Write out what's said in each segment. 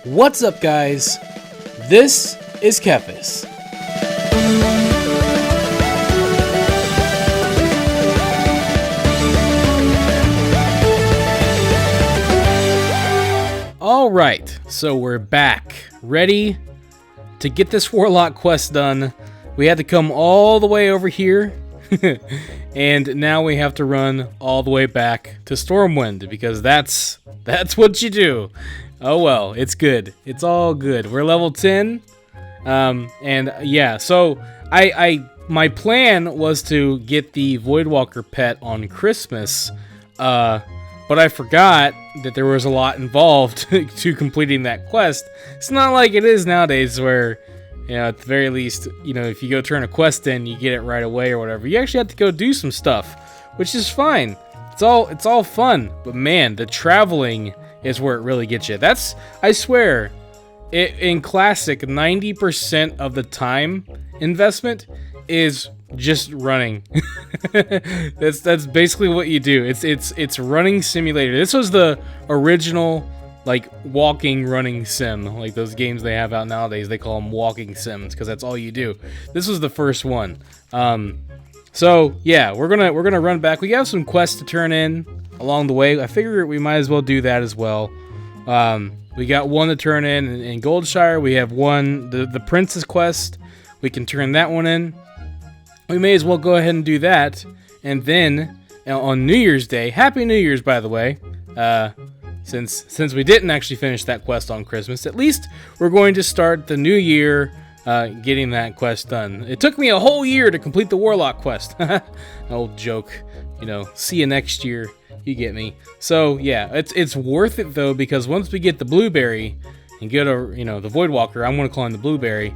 What's up, guys? This is Kephas. Alright, so we're back, ready to get this Warlock quest done. We had to come all the way over here, and now we have to run all the way back to Stormwind, because that's what you do. Oh well, it's good. It's all good. We're level 10, and yeah, so my plan was to get the Voidwalker pet on Christmas, but I forgot that there was a lot involved to completing that quest. It's not like it is nowadays where, you know, at the very least, you know, if you go turn a quest in, you get it right away or whatever. You actually have to go do some stuff, which is fine. It's all fun, but man, the traveling is where it really gets you. That's, I swear, in Classic, 90% of the time investment is just running. That's basically what you do. It's running simulator. This was the original like walking running sim, like those games they have out nowadays. They call them walking sims because that's all you do. This was the first one. So yeah, we're gonna run back. We have some quests to turn in along the way. I figure we might as well do that as well. We got one to turn in Goldshire. We have one, the Princess quest. We can turn that one in. We may as well go ahead and do that. And then on New Year's Day, Happy New Year's, by the way, since we didn't actually finish that quest on Christmas, at least we're going to start the new year getting that quest done. It took me a whole year to complete the Warlock quest. Old joke, you know. See you next year. You get me. So yeah, it's worth it though, because once we get the Blueberry and get a, you know, the Voidwalker, I'm gonna call him the Blueberry.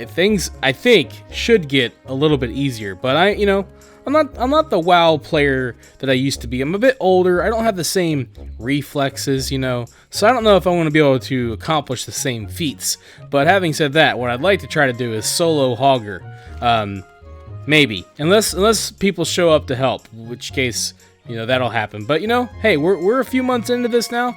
Things I think should get a little bit easier, but I'm not the WoW player that I used to be. I'm a bit older. I don't have the same reflexes, you know, so I don't know if I want to be able to accomplish the same feats. But having said that, what I'd like to try to do is solo Hogger, maybe, unless people show up to help, in which case, you know, that'll happen. But you know, hey, we're a few months into this now.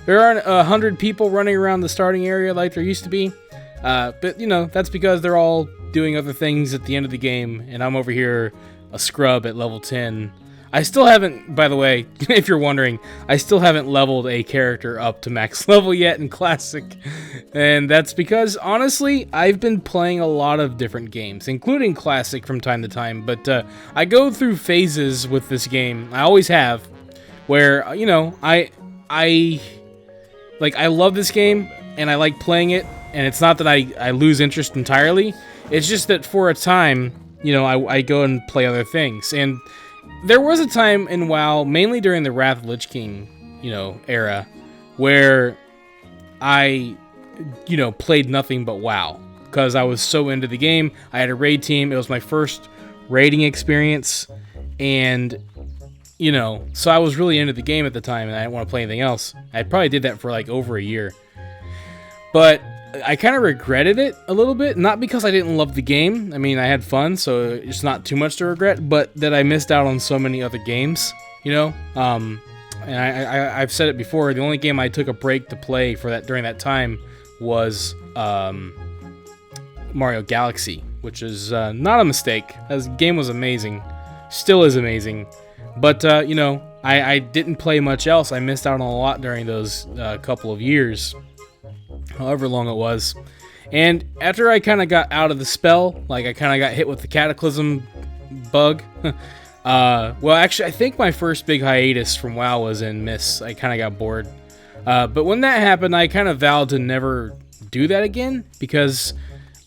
There aren't 100 people running around the starting area like there used to be. But, you know, that's because they're all doing other things at the end of the game, and I'm over here, a scrub at level 10. I still haven't, by the way, if you're wondering, I still haven't leveled a character up to max level yet in Classic, and that's because, honestly, I've been playing a lot of different games, including Classic from time to time, but I go through phases with this game, I always have, where, you know, I love this game, and I like playing it. And it's not that I lose interest entirely. It's just that for a time, you know, I go and play other things. And there was a time in WoW, mainly during the Wrath of Lich King, you know, era, where I, you know, played nothing but WoW. Because I was so into the game. I had a raid team. It was my first raiding experience. And, you know, so I was really into the game at the time, and I didn't want to play anything else. I probably did that for like over a year. But I kind of regretted it a little bit, not because I didn't love the game. I mean, I had fun, so it's not too much to regret, but that I missed out on so many other games, you know? And I've said it before, the only game I took a break to play for that during that time was Mario Galaxy, which is not a mistake. The game was amazing, still is amazing, but, you know, I didn't play much else. I missed out on a lot during those couple of years. However long it was. And after I kind of got out of the spell, like I kind of got hit with the Cataclysm bug. Well, actually, I think my first big hiatus from WoW was in Mists. I kind of got bored. But when that happened, I kind of vowed to never do that again, because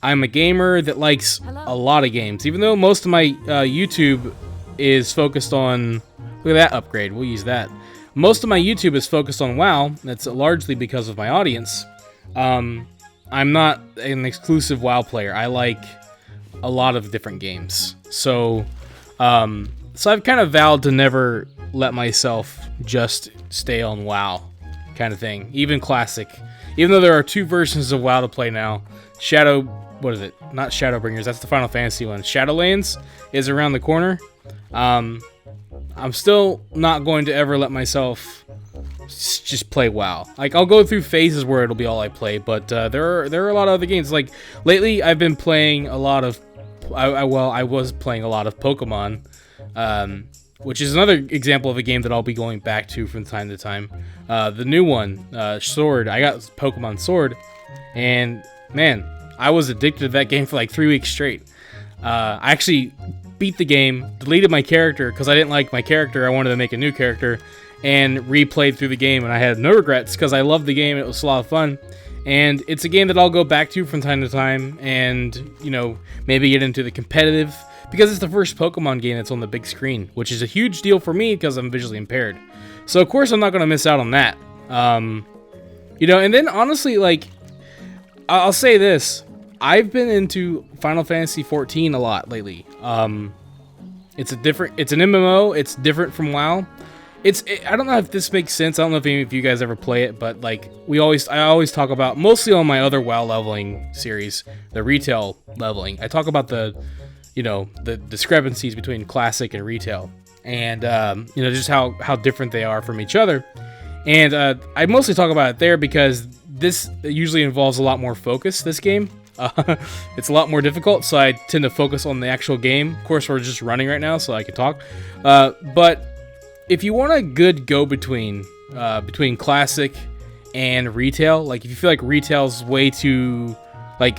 I'm a gamer that likes a lot of games. Even though most of my YouTube is focused on... Look at that upgrade. We'll use that. Most of my YouTube is focused on WoW. That's largely because of my audience. I'm not an exclusive WoW player. I like a lot of different games. So I've kind of vowed to never let myself just stay on WoW kind of thing. Even Classic. Even though there are two versions of WoW to play now. What is it? Not Shadowbringers, that's the Final Fantasy one. Shadowlands is around the corner. I'm still not going to ever let myself just play WoW. Like, I'll go through phases where it'll be all I play, but there are a lot of other games. Like, lately I've been playing a lot of, I was playing a lot of Pokemon, which is another example of a game that I'll be going back to from time to time. The new one, Sword. I got Pokemon Sword, and man, I was addicted to that game for like 3 weeks straight. I actually beat the game, deleted my character because I didn't like my character. I wanted to make a new character, and replayed through the game, and I had no regrets because I loved the game. It was a lot of fun, and it's a game that I'll go back to from time to time, and you know, maybe get into the competitive, because it's the first Pokemon game that's on the big screen, which is a huge deal for me because I'm visually impaired. So of course I'm not going to miss out on that. You know, and then honestly, like, I'll say this, I've been into Final Fantasy 14 a lot lately. It's an MMO. It's different from WoW. I don't know if this makes sense. I don't know if any of you guys ever play it, but like I always talk about, mostly on my other WoW leveling series, the retail leveling. I talk about the discrepancies between classic and retail, and you know, just how different they are from each other. And I mostly talk about it there because this usually involves a lot more focus. This game, it's a lot more difficult, so I tend to focus on the actual game. Of course, we're just running right now, so I can talk. But if you want a good go-between between classic and retail, like if you feel like retail's way too like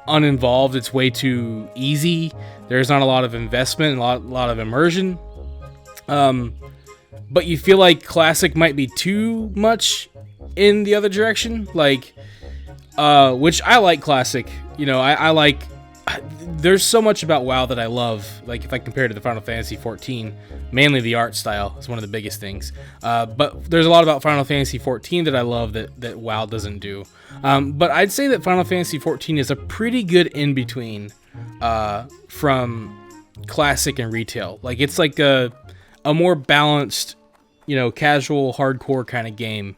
uninvolved, it's way too easy, there's not a lot of investment and a lot of immersion, but you feel like classic might be too much in the other direction, like which I like classic. You know, I like, there's so much about WoW that I love. Like if I compare it to the Final Fantasy 14, mainly the art style is one of the biggest things. But there's a lot about Final Fantasy 14 that I love that WoW doesn't do. But I'd say that Final Fantasy 14 is a pretty good in-between from classic and retail. Like it's like a more balanced, you know, casual, hardcore kind of game.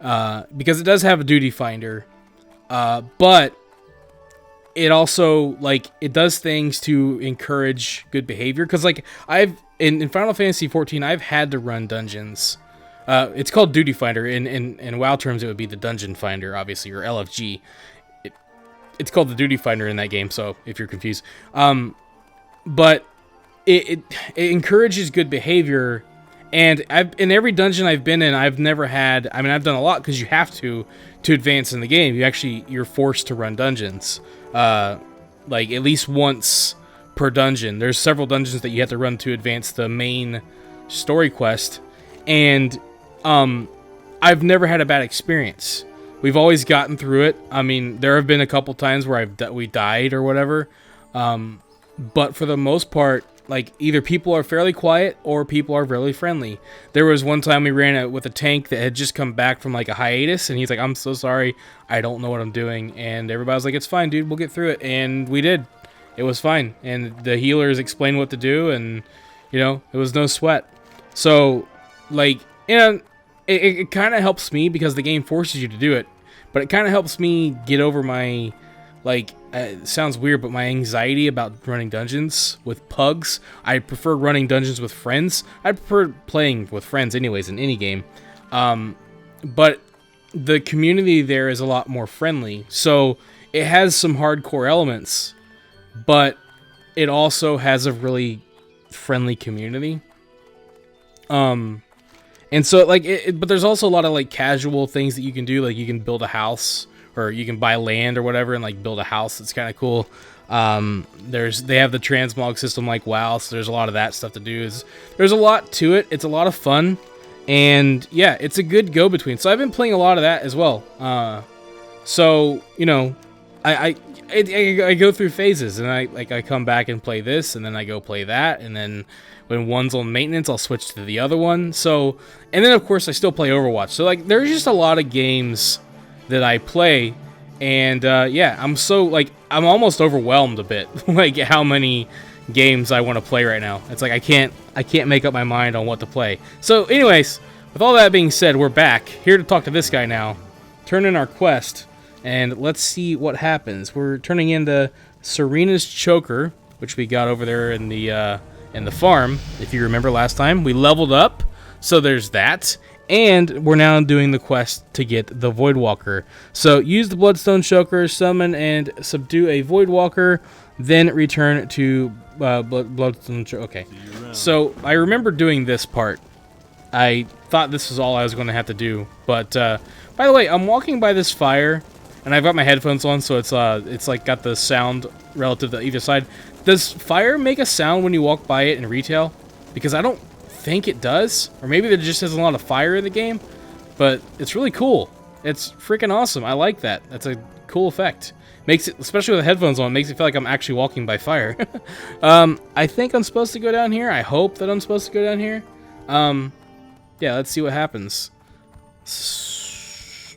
Because it does have a duty finder, but it also, like, it does things to encourage good behavior. Because, like, in Final Fantasy 14, I've had to run dungeons. It's called Duty Finder. In WoW terms, it would be the Dungeon Finder, obviously, or LFG. It's called the Duty Finder in that game, so if you're confused. But it encourages good behavior. And in every dungeon I've been in, I've never had... I mean, I've done a lot because you have to advance in the game. You're forced to run dungeons. Like, at least once per dungeon. There's several dungeons that you have to run to advance the main story quest. And I've never had a bad experience. We've always gotten through it. I mean, there have been a couple times where we died or whatever. But for the most part, like, either people are fairly quiet or people are really friendly. There was one time we ran out with a tank that had just come back from like a hiatus, and he's like, "I'm so sorry, I don't know what I'm doing." And everybody was like, "It's fine, dude, we'll get through it." And we did. It was fine. And the healers explained what to do, and, you know, it was no sweat. So, like, you know, it kind of helps me because the game forces you to do it. But it kind of helps me get over my, like, it sounds weird, but my anxiety about running dungeons with pugs. I prefer running dungeons with friends. I prefer playing with friends anyways in any game. But the community there is a lot more friendly. So it has some hardcore elements, but it also has a really friendly community. And so, like, but there's also a lot of, like, casual things that you can do. Like, you can build a house, or you can buy land or whatever and, like, build a house. That's kind of cool. They have the transmog system like WoW, so there's a lot of that stuff to do. There's a lot to it. It's a lot of fun, and yeah, it's a good go-between. So I've been playing a lot of that as well. So, you know, I go through phases, and I come back and play this, and then I go play that, and then when one's on maintenance, I'll switch to the other one. So, and then of course I still play Overwatch. So, like, there's just a lot of games that I play, and yeah, I'm almost overwhelmed a bit, like how many games I want to play right now. It's like I can't make up my mind on what to play. So anyways, with all that being said, we're back here to talk to this guy now, turn in our quest, and let's see what happens. We're turning into Serena's Choker, which we got over there in the farm. If you remember last time, we leveled up, so there's that. And we're now doing the quest to get the Voidwalker. So use the Bloodstone Choker, summon and subdue a Voidwalker, then return to Bloodstone Choker. Okay, so I remember doing this part. I thought this was all I was going to have to do. But, by the way, I'm walking by this fire, and I've got my headphones on, so it's like got the sound relative to either side. Does fire make a sound when you walk by it in retail? Because I don't think it does, or maybe there just isn't a lot of fire in the game, but it's really cool. It's freaking awesome. I like that. That's a cool effect. Makes it, especially with the headphones on, makes it feel like I'm actually walking by fire. I think I'm supposed to go down here. I hope that I'm supposed to go down here. Yeah, let's see what happens.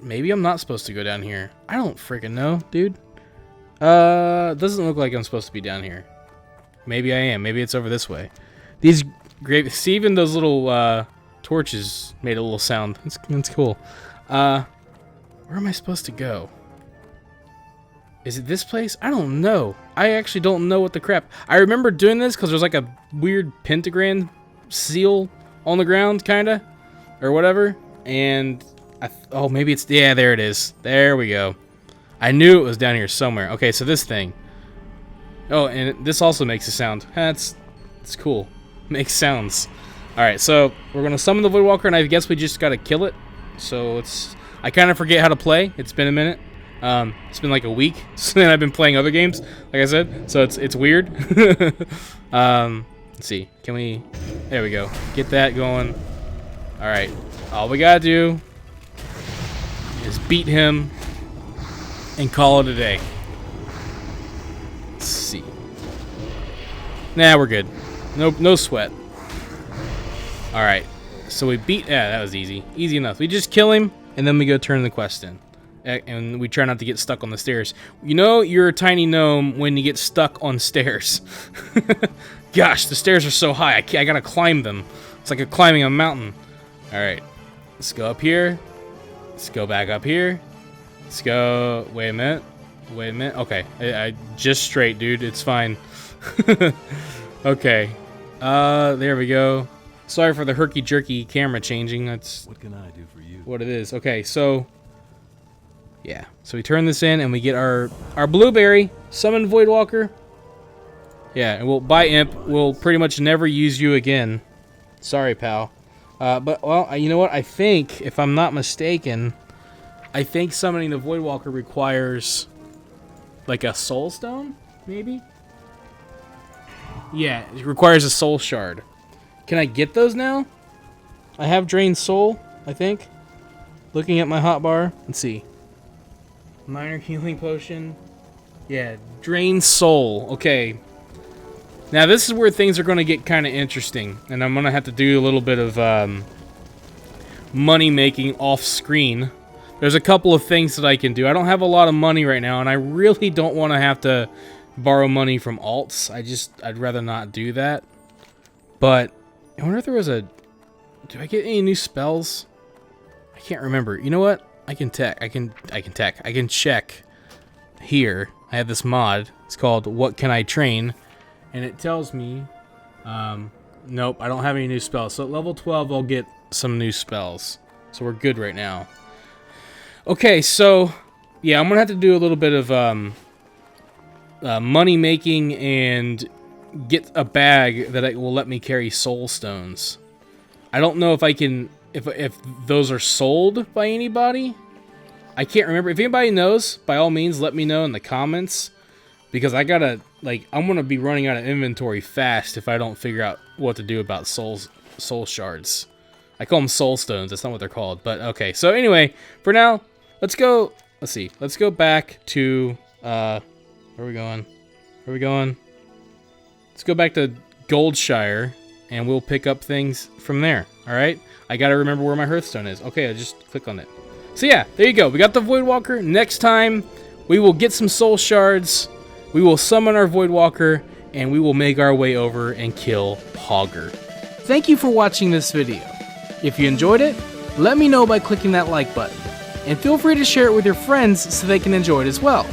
Maybe I'm not supposed to go down here. I don't freaking know, dude. Doesn't look like I'm supposed to be down here. Maybe I am. Maybe it's over this way. These great. See, even those little torches made a little sound. That's cool. Where am I supposed to go? Is it this place? I don't know. I actually don't know what the crap. I remember doing this because there's like a weird pentagram seal on the ground, kinda, or whatever. And oh, maybe it's, yeah, there it is. There we go. I knew it was down here somewhere. Okay, so this thing. Oh, and this also makes a sound. It's cool. Makes sounds. Alright, so we're going to summon the Voidwalker, and I guess we just got to kill it. So it's... I kind of forget how to play. It's been a minute. It's been like a week since I've been playing other games, like I said. So it's weird. Let's see. Can we... There we go. Get that going. Alright. All we got to do is beat him and call it a day. Let's see. Nah, we're good. No sweat. Alright. So we beat... Yeah, that was easy. Easy enough. We just kill him, and then we go turn the quest in. And we try not to get stuck on the stairs. You know you're a tiny gnome when you get stuck on stairs. Gosh, the stairs are so high. I gotta climb them. It's like climbing a mountain. Alright. Let's go up here. Let's go back up here. Let's go... Wait a minute. Wait a minute. Okay. I just straight, dude. It's fine. Okay. There we go. Sorry for the herky-jerky camera changing. That's what can I do for you? What it is. Okay, so... Yeah. So we turn this in, and we get our blueberry. Summon Voidwalker. Yeah, and we'll... By Imp, we'll pretty much never use you again. Sorry, pal. But, well, you know what? I think, if I'm not mistaken... I think summoning the Voidwalker requires... like a soul stone? Maybe? Yeah, it requires a soul shard. Can I get those now? I have drained soul, I think. Looking at my hotbar. Let's see. Minor healing potion. Yeah, drained soul. Okay. Now this is where things are going to get kind of interesting. And I'm going to have to do a little bit of money making off screen. There's a couple of things that I can do. I don't have a lot of money right now, and I really don't want to have to borrow money from alts. I'd rather not do that. But I wonder if there was a... Do I get any new spells? I can't remember. You know what? I can check here. I have this mod. It's called What Can I Train? And it tells me... nope, I don't have any new spells. So at level 12, I'll get some new spells. So we're good right now. Okay, so... Yeah, I'm going to have to do a little bit of... money making and get a bag that will let me carry soul stones. I don't know if I can, if those are sold by anybody. I can't remember. If anybody knows, by all means, let me know in the comments, because I gotta, like, I'm gonna be running out of inventory fast if I don't figure out what to do about soul shards. I call them soul stones. That's not what they're called. But okay. So anyway, for now, let's go. Let's see. Let's go back to. Where are we going? Where are we going? Let's go back to Goldshire, and we'll pick up things from there. All right? I got to remember where my Hearthstone is. Okay, I just click on it. So yeah, there you go. We got the Voidwalker. Next time, we will get some soul shards. We will summon our Voidwalker, and we will make our way over and kill Hogger. Thank you for watching this video. If you enjoyed it, let me know by clicking that like button. And feel free to share it with your friends so they can enjoy it as well.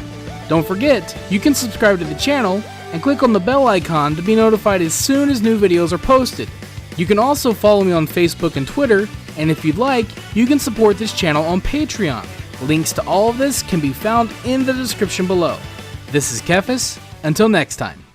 Don't forget, you can subscribe to the channel and click on the bell icon to be notified as soon as new videos are posted. You can also follow me on Facebook and Twitter And if you'd like, you can support this channel on Patreon. Links to all of this can be found in the description below. This is Kephas. Until next time.